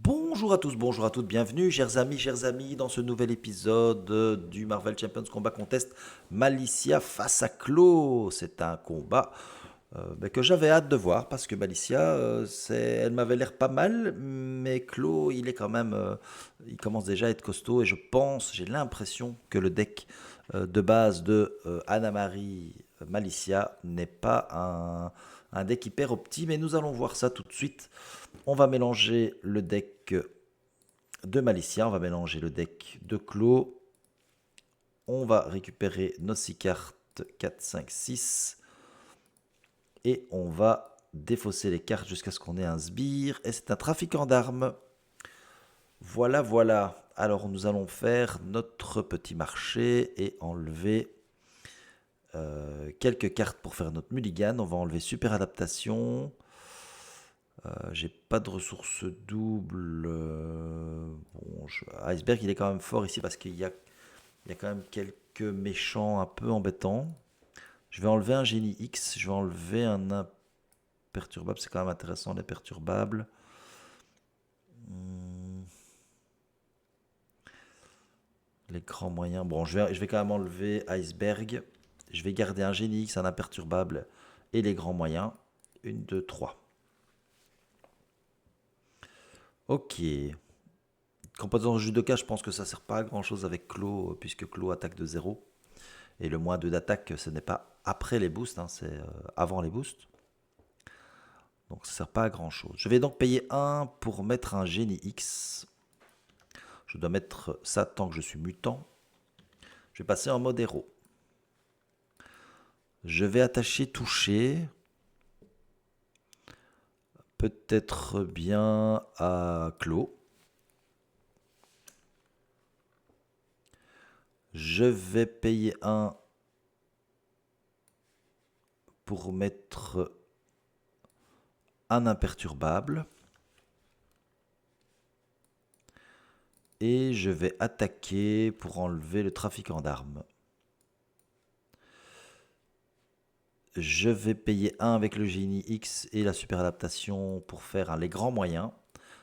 Bonjour à tous, bonjour à toutes, bienvenue chers amis, dans ce nouvel épisode du Marvel Champions Combat Contest Malicia face à Claw. C'est un combat que j'avais hâte de voir parce que Malicia, elle m'avait l'air pas mal, mais Claw, il est quand même, il commence déjà à être costaud et je pense, j'ai l'impression que le deck de base de Anna-Marie Malicia n'est pas un deck hyper opti, mais nous allons voir ça tout de suite. On va mélanger le deck de Malicia, on va mélanger le deck de Claw. On va récupérer nos 6 cartes 4, 5, 6. Et on va défausser les cartes jusqu'à ce qu'on ait un sbire. Et c'est un trafiquant d'armes. Voilà, voilà. Alors nous allons faire notre petit marché et enlever quelques cartes pour faire notre mulligan. On va enlever super adaptation. J'ai pas de ressources doubles. Bon, Iceberg, il est quand même fort ici parce qu'il y a quand même quelques méchants un peu embêtants. Je vais enlever un génie X. Je vais enlever un imperturbable. C'est quand même intéressant, les perturbables. Hmm, les grands moyens. Bon, je vais quand même enlever Iceberg. Je vais garder un génie X, un imperturbable et les grands moyens. Une, deux, trois. Ok. Composant judoka, je pense que ça sert pas à grand chose avec Claw, puisque Claw attaque de zéro. Et le moins 2 d'attaque, ce n'est pas après les boosts, hein, c'est avant les boosts. Donc ça sert pas à grand chose. Je vais donc payer 1 pour mettre un génie X. Je dois mettre ça tant que je suis mutant. Je vais passer en mode héros. Je vais attacher toucher. Peut-être bien à Claw. Je vais payer 1 pour mettre un imperturbable. Et je vais attaquer pour enlever le trafiquant d'armes. Je vais payer 1 avec le génie X et la super adaptation pour faire les grands moyens.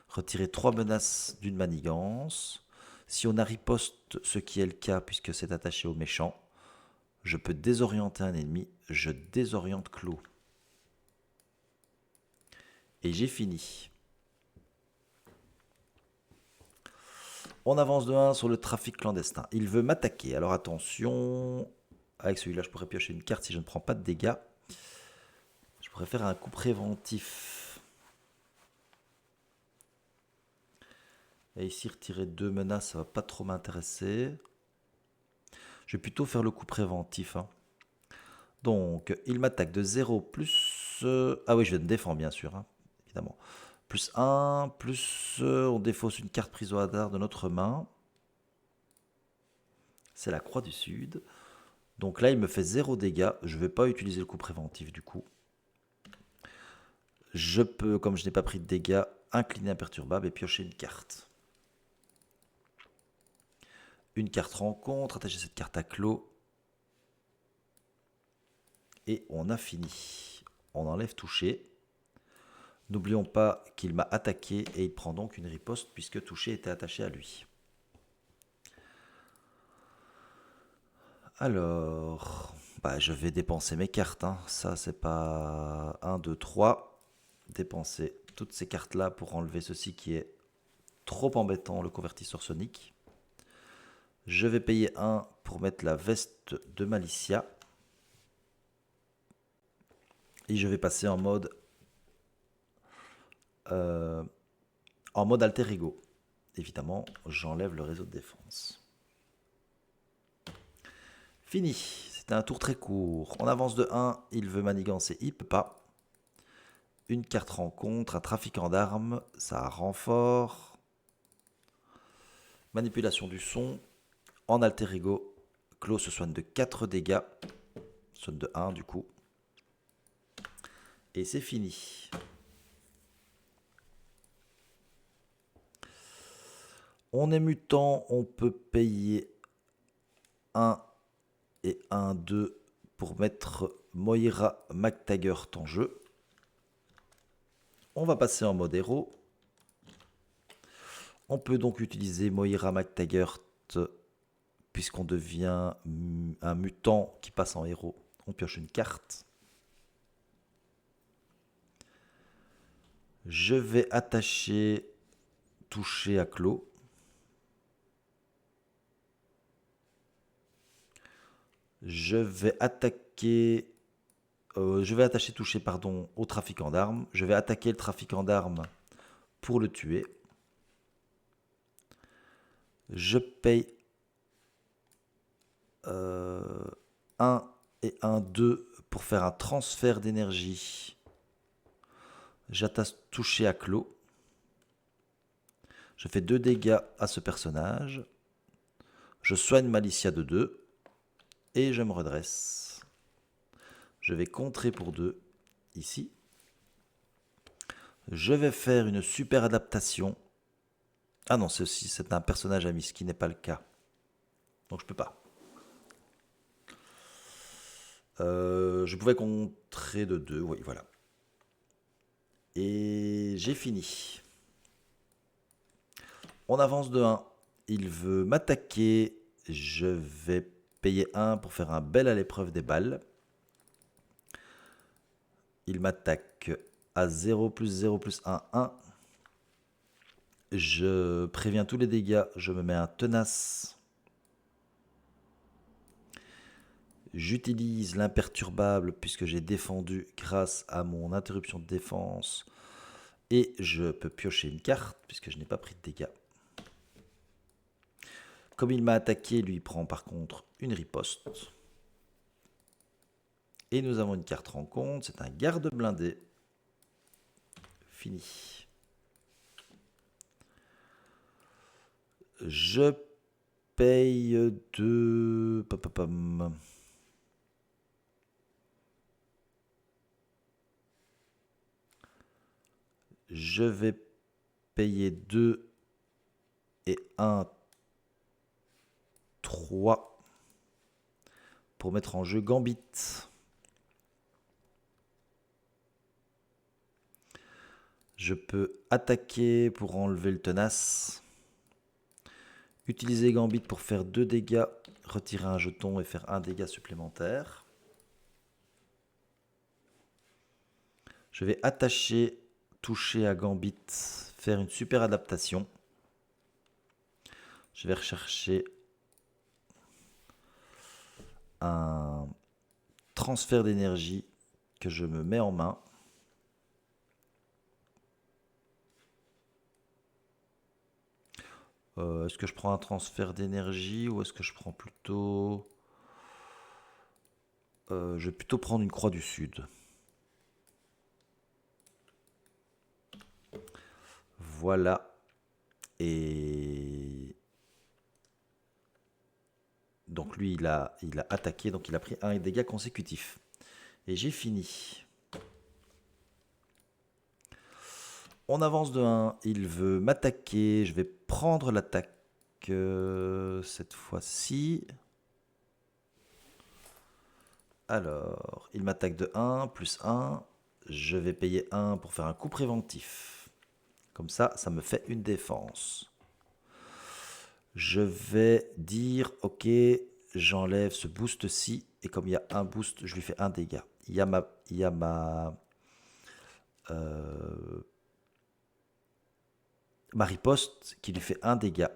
Retirer 3 menaces d'une manigance. Si on a riposte, ce qui est le cas puisque c'est attaché au méchant, je peux désorienter un ennemi. Je désoriente Claw. Et j'ai fini. On avance de 1 sur le trafic clandestin. Il veut m'attaquer. Alors attention. Avec celui-là, je pourrais piocher une carte si je ne prends pas de dégâts. Je pourrais faire un coup préventif. Et ici, retirer 2 menaces, ça va pas trop m'intéresser. Je vais plutôt faire le coup préventif. Hein. Donc, il m'attaque de 0 plus... ah oui, je me défends bien sûr, hein, évidemment. Plus 1, plus on défausse une carte prise au hasard de notre main. C'est la croix du sud. Donc là, il me fait 0 dégâts. Je ne vais pas utiliser le coup préventif du coup. Je peux, comme je n'ai pas pris de dégâts, incliner imperturbable et piocher une carte. Une carte rencontre, attacher cette carte à Claw. Et on a fini. On enlève toucher. N'oublions pas qu'il m'a attaqué et il prend donc une riposte puisque toucher était attaché à lui. Alors, je vais dépenser mes cartes. Hein. Ça, c'est pas 1, 2, 3. Dépenser toutes ces cartes-là pour enlever ceci qui est trop embêtant, le convertisseur sonique. Je vais payer 1 pour mettre la veste de Malicia. Et je vais passer euh, en mode alter ego. Évidemment, j'enlève le réseau de défense. Fini. C'était un tour très court. On avance de 1. Il veut manigancer, il peut pas. Une carte rencontre, un trafiquant d'armes, ça renfort. Manipulation du son. En alter ego, Claw se soigne de 4 dégâts. Soigne de 1 du coup. Et c'est fini. On est mutant, on peut payer 1 et 1, 2 pour mettre Moira McTaggart en jeu. On va passer en mode héros. On peut donc utiliser Moira MacTaggert puisqu'on devient un mutant qui passe en héros. On pioche une carte. Je vais attacher, toucher à Clos. Je vais attaquer, je vais attacher, toucher, pardon, au trafiquant d'armes. Je vais attaquer le trafiquant d'armes pour le tuer. Je paye 1 et 1, 2 pour faire un transfert d'énergie. J'attache toucher à Clos. Je fais 2 dégâts à ce personnage. Je soigne Malicia de 2. Et je me redresse. Je vais contrer pour 2 ici. Je vais faire une super adaptation. Ah non, ceci c'est un personnage ami, ce qui n'est pas le cas. Donc je peux pas. Je pouvais contrer de 2, oui, voilà. Et j'ai fini. On avance de 1. Il veut m'attaquer. Je vais payer 1 pour faire un bel à l'épreuve des balles. Il m'attaque à 0 plus 0 plus 1, 1. Je préviens tous les dégâts. Je me mets un tenace. J'utilise l'imperturbable puisque j'ai défendu grâce à mon interruption de défense. Et je peux piocher une carte puisque je n'ai pas pris de dégâts. Comme il m'a attaqué, lui prend par contre une riposte. Et nous avons une carte rencontre. C'est un garde blindé. Fini. Je paye 2... Je vais payer 2 et 1, 3 pour mettre en jeu Gambit. Je peux attaquer pour enlever le tenace. Utiliser Gambit pour faire 2 dégâts, retirer un jeton et faire un dégât supplémentaire. Je vais attacher, toucher à Gambit, faire une super adaptation. Je vais rechercher un transfert d'énergie que je me mets en main. Est-ce que je prends un transfert d'énergie ou est-ce que je prends plutôt... je vais plutôt prendre une croix du sud. Voilà. Et... donc lui, il a attaqué, donc il a pris un dégât consécutif. Et j'ai fini. On avance de 1. Il veut m'attaquer. Je vais prendre l'attaque cette fois-ci. Alors, il m'attaque de 1, plus 1. Je vais payer 1 pour faire un coup préventif. Comme ça me fait une défense. Je vais dire, ok, j'enlève ce boost-ci. Et comme il y a un boost, je lui fais un dégât. Il y a ma riposte qui lui fait un dégât.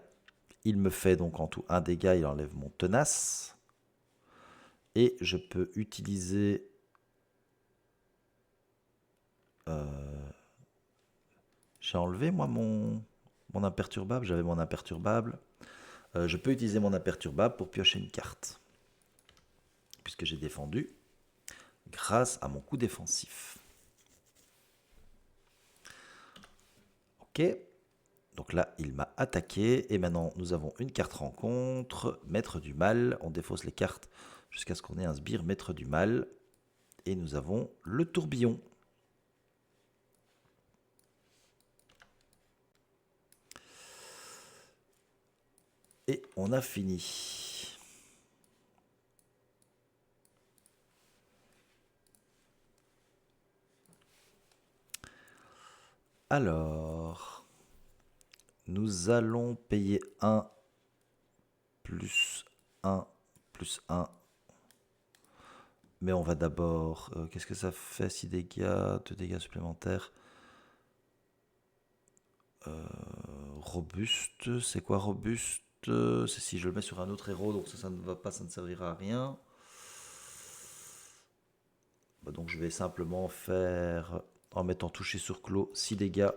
Il me fait donc en tout un dégât, il enlève mon tenace. Et je peux utiliser... j'ai enlevé moi mon imperturbable, j'avais mon imperturbable. Je peux utiliser mon imperturbable pour piocher une carte. Puisque j'ai défendu grâce à mon coup défensif. Ok. Donc là, il m'a attaqué. Et maintenant, nous avons une carte rencontre. Maître du mal. On défausse les cartes jusqu'à ce qu'on ait un sbire maître du mal. Et nous avons le tourbillon. Et on a fini. Alors, Nous allons payer 1 plus 1 plus 1. Mais on va d'abord... qu'est-ce que ça fait? 6 dégâts, 2 dégâts supplémentaires. Robuste, c'est quoi robuste? C'est si je le mets sur un autre héros, donc ça ne va pas, ça ne servira à rien. Bah donc je vais simplement faire, en mettant touché sur clos, 6 dégâts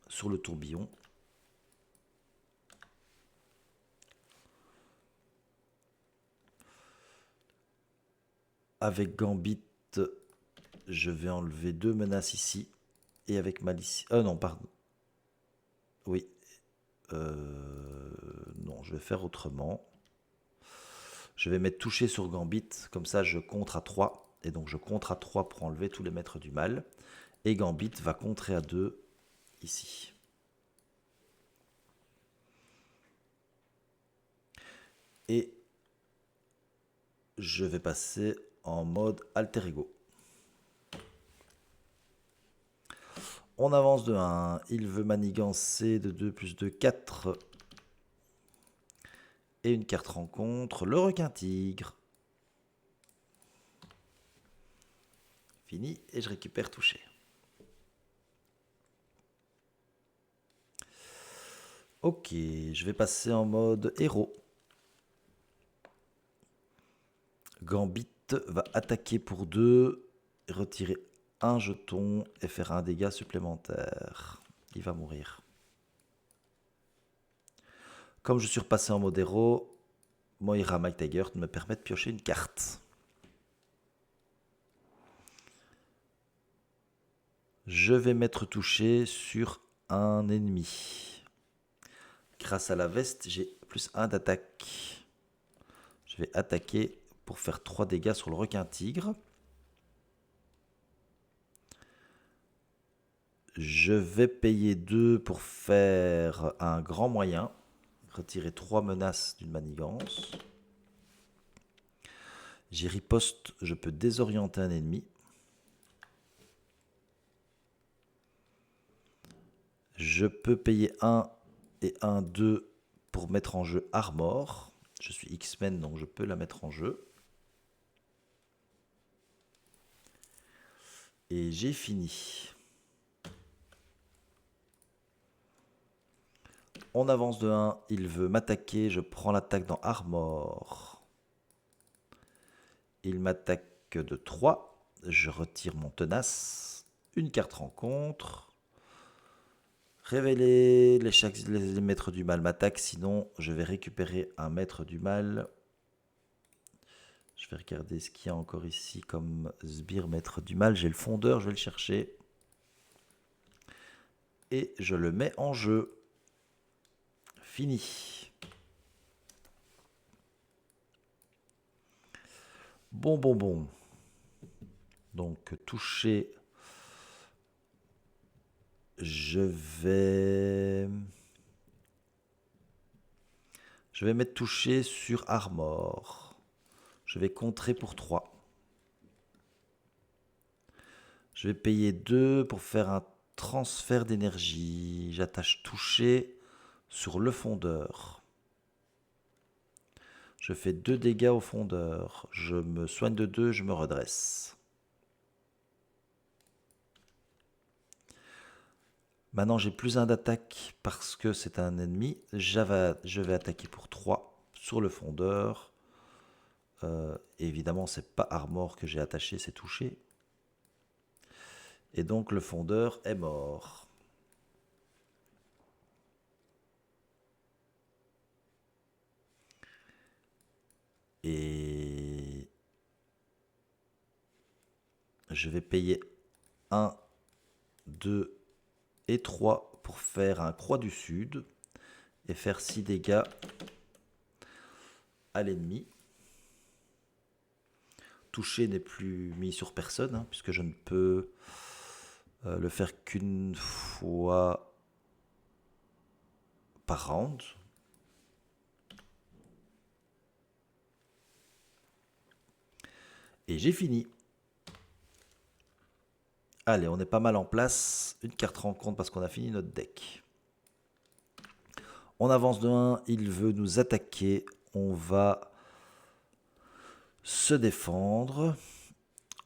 sur le tourbillon. Avec Gambit, je vais enlever 2 menaces ici. Et avec Malice... non, pardon. Oui. Non, je vais faire autrement. Je vais mettre touché sur Gambit. Comme ça, je contre à 3. Et donc, je contre à 3 pour enlever tous les maîtres du mal. Et Gambit va contrer à 2 ici. Et je vais passer en mode alter ego. On avance de 1. Il veut manigancer de 2 plus 2, 4. Et une carte rencontre, le requin tigre. Fini, et je récupère touché. Ok, je vais passer en mode héros. Gambit va attaquer pour 2, retirer un jeton et faire un dégât supplémentaire. Il va mourir. Comme je suis repassé en mode héros, Moira McTaggart me permet de piocher une carte. Je vais m'être touché sur un ennemi. Grâce à la veste, j'ai plus 1 d'attaque. Je vais attaquer pour faire 3 dégâts sur le requin tigre. Je vais payer 2 pour faire un grand moyen. Retirer 3 menaces d'une manigance. J'ai riposte, je peux désorienter un ennemi. Je peux payer 1 et 1, 2 pour mettre en jeu Armor. Je suis X-Men, donc je peux la mettre en jeu. Et j'ai fini. On avance de 1, il veut m'attaquer, je prends l'attaque dans Armor. Il m'attaque de 3, je retire mon tenace. Une carte rencontre. Révéler les maîtres du mal m'attaquent, sinon je vais récupérer un maître du mal. Je vais regarder ce qu'il y a encore ici comme sbire maître du mal. J'ai le fondeur, je vais le chercher. Et je le mets en jeu. Fini. Bon. Donc toucher. Je vais mettre touché sur Armor. Je vais contrer pour 3. Je vais payer 2 pour faire un transfert d'énergie. J'attache toucher sur le fondeur. Je fais 2 dégâts au fondeur. Je me soigne de 2, je me redresse. Maintenant, j'ai plus 1 d'attaque parce que c'est un ennemi. Je vais attaquer pour 3 sur le fondeur. Évidemment, c'est pas Armor que j'ai attaché, c'est touché. Et donc, le fondeur est mort. Et je vais payer 1, 2 et 3 pour faire un croix du sud et faire 6 dégâts à l'ennemi. Toucher n'est plus mis sur personne, hein, puisque je ne peux le faire qu'une fois par round. Et j'ai fini. Allez, on est pas mal en place. Une carte rencontre parce qu'on a fini notre deck. On avance de 1, il veut nous attaquer. On va se défendre.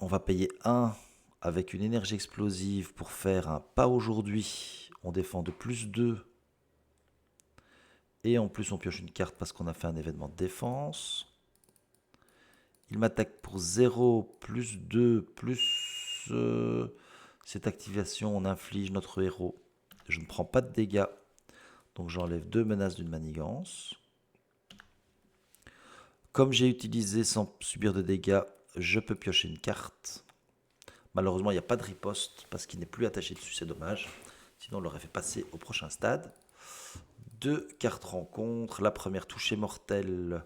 On va payer 1 avec une énergie explosive pour faire un pas aujourd'hui. On défend de plus 2. Et en plus, on pioche une carte parce qu'on a fait un événement de défense. Il m'attaque pour 0, plus 2, plus cette activation. On inflige notre héros. Je ne prends pas de dégâts. Donc j'enlève 2 menaces d'une manigance. Comme j'ai utilisé sans subir de dégâts, je peux piocher une carte. Malheureusement, il n'y a pas de riposte parce qu'il n'est plus attaché dessus, c'est dommage. Sinon, on l'aurait fait passer au prochain stade. 2 cartes rencontre. La première touchée mortelle.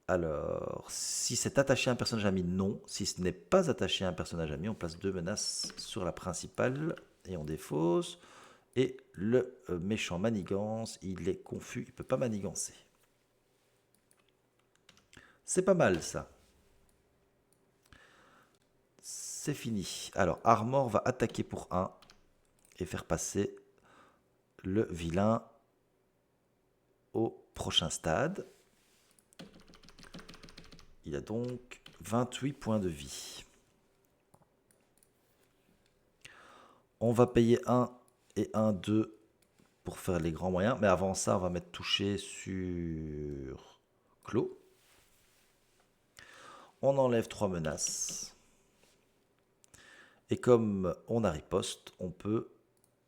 Alors, si c'est attaché à un personnage ami, non. Si ce n'est pas attaché à un personnage ami, on place 2 menaces sur la principale et on défausse. Et le méchant manigance, il est confus, il ne peut pas manigancer. C'est pas mal ça. C'est fini. Alors, Armor va attaquer pour 1 et faire passer le vilain au prochain stade. Il a donc 28 points de vie. On va payer 1 et 1, 2 pour faire les grands moyens. Mais avant ça, on va mettre touché sur Clos. On enlève 3 menaces. Et comme on a riposte, on peut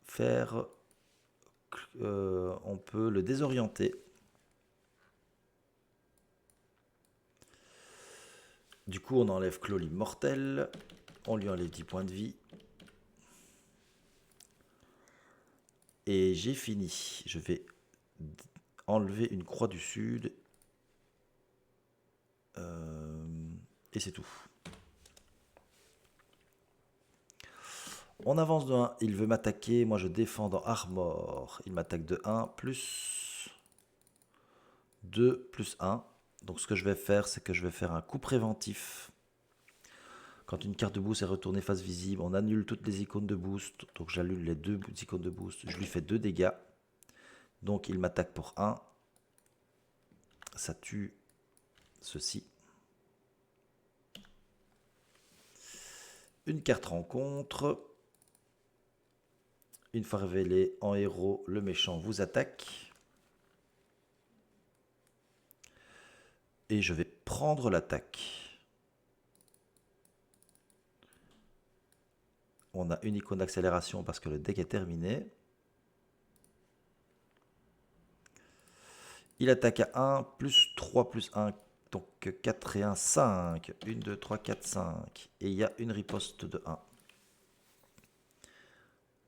faire... on peut le désorienter. Du coup, on enlève Clos l'immortel. On lui enlève 10 points de vie. Et j'ai fini. Je vais enlever une croix du sud. Et c'est tout. On avance de 1. Il veut m'attaquer. Moi, je défends dans Armor. Il m'attaque de 1 plus 2 plus 1. Donc, ce que je vais faire, c'est que je vais faire un coup préventif. Quand une carte de boost est retournée face visible, on annule toutes les icônes de boost. Donc, j'annule les 2 icônes de boost. Je lui fais 2 dégâts. Donc, il m'attaque pour 1. Ça tue ceci. Une carte rencontre. Une fois révélé en héros, le méchant vous attaque. Et je vais prendre l'attaque. On a une icône d'accélération parce que le deck est terminé. Il attaque à 1, plus 3, plus 1. Donc 4 et 1, 5. 1, 2, 3, 4, 5. Et il y a une riposte de 1.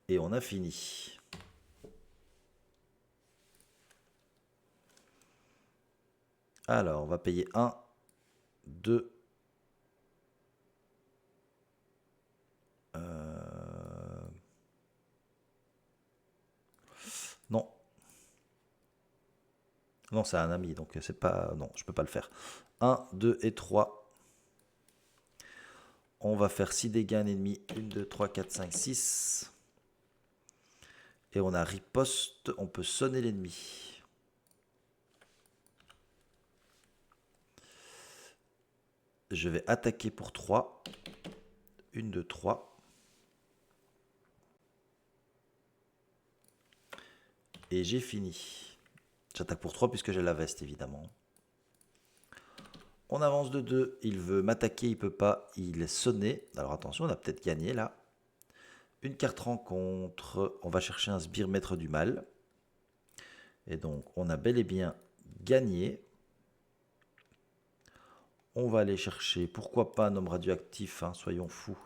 Et on a fini. Alors, on va payer 1, 2. Non. Non, c'est un ami, donc c'est pas... Non, je peux pas le faire. 1, 2 et 3. On va faire 6 dégâts à un ennemi. 1, 2, 3, 4, 5, 6. Et on a riposte. On peut sonner l'ennemi. Je vais attaquer pour 3. 1, 2, 3. Et j'ai fini. J'attaque pour 3 puisque j'ai la veste, évidemment. On avance de 2. Il veut m'attaquer, il peut pas. Il est sonné. Alors attention, on a peut-être gagné là. Une carte rencontre. On va chercher un sbire maître du mal. Et donc, on a bel et bien gagné. On va aller chercher, pourquoi pas un homme radioactif, hein, soyons fous.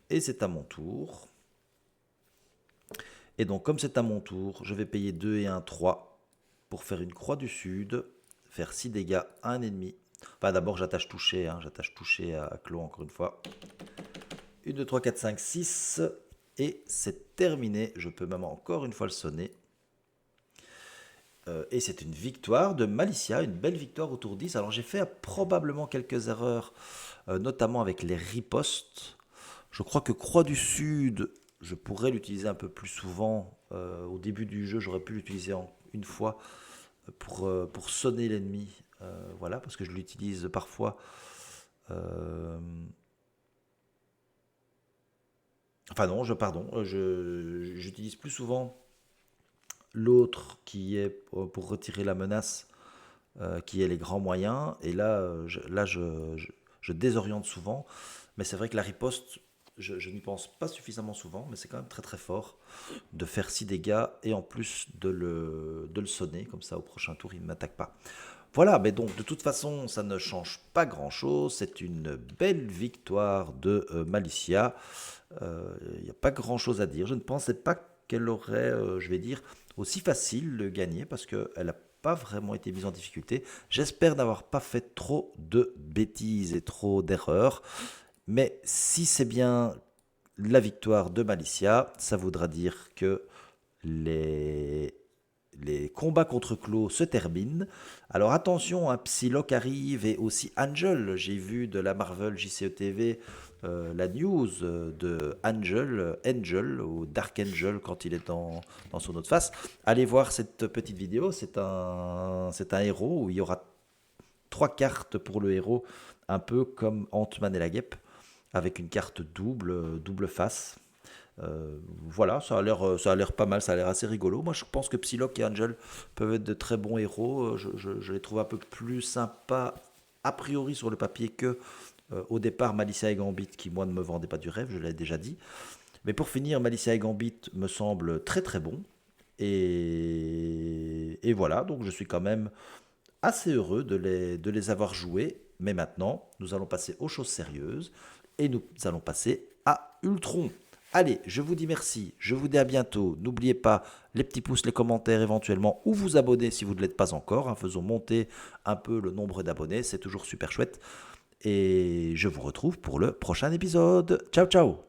Et c'est à mon tour. Et donc, comme c'est à mon tour, je vais payer 2 et 1, 3 pour faire une croix du sud, faire 6 dégâts à un ennemi. Enfin, d'abord, j'attache toucher, hein, j'attache toucher à Clos encore une fois. 1, 2, 3, 4, 5, 6. Et c'est terminé. Je peux même encore une fois le sonner. Et c'est une victoire de Malicia, une belle victoire au tour 10. Alors j'ai fait probablement quelques erreurs, notamment avec les ripostes. Je crois que Croix du Sud je pourrais l'utiliser un peu plus souvent. Au début du jeu, j'aurais pu l'utiliser une fois pour sonner l'ennemi. Voilà, parce que je l'utilise parfois. euh, Enfin non, pardon, j'utilise plus souvent l'autre qui est pour retirer la menace, qui est les grands moyens. Et là, je désoriente souvent. Mais c'est vrai que la riposte, je n'y pense pas suffisamment souvent, mais c'est quand même très très fort de faire 6 dégâts et en plus de le sonner, comme ça au prochain tour il ne m'attaque pas. Voilà, mais donc de toute façon ça ne change pas grand-chose, c'est une belle victoire de Malicia. Il n'y a pas grand-chose à dire, je ne pensais pas qu'elle aurait, je vais dire, aussi facile de gagner parce qu'elle n'a pas vraiment été mise en difficulté. J'espère n'avoir pas fait trop de bêtises et trop d'erreurs. Mais si c'est bien la victoire de Malicia, ça voudra dire que les, les combats contre Claw se terminent. Alors attention, Psylocke arrive et aussi Angel. J'ai vu de la Marvel JCE TV la news de Angel ou Dark Angel quand il est dans son autre face. Allez voir cette petite vidéo, c'est un héros où il y aura 3 cartes pour le héros, un peu comme Ant-Man et la guêpe, avec une carte double face. Voilà, ça a l'air pas mal, ça a l'air assez rigolo. Moi, je pense que Psylocke et Angel peuvent être de très bons héros. Je les trouve un peu plus sympas a priori sur le papier que au départ Malicia et Gambit, qui moi ne me vendaient pas du rêve, je l'ai déjà dit. Mais pour finir, Malicia et Gambit me semblent très très bons. Et voilà, donc je suis quand même assez heureux de les avoir joués. Mais maintenant, nous allons passer aux choses sérieuses et nous allons passer à Ultron. Allez, je vous dis merci, je vous dis à bientôt. N'oubliez pas les petits pouces, les commentaires éventuellement, ou vous abonner si vous ne l'êtes pas encore. Faisons monter un peu le nombre d'abonnés, c'est toujours super chouette. Et je vous retrouve pour le prochain épisode. Ciao, ciao!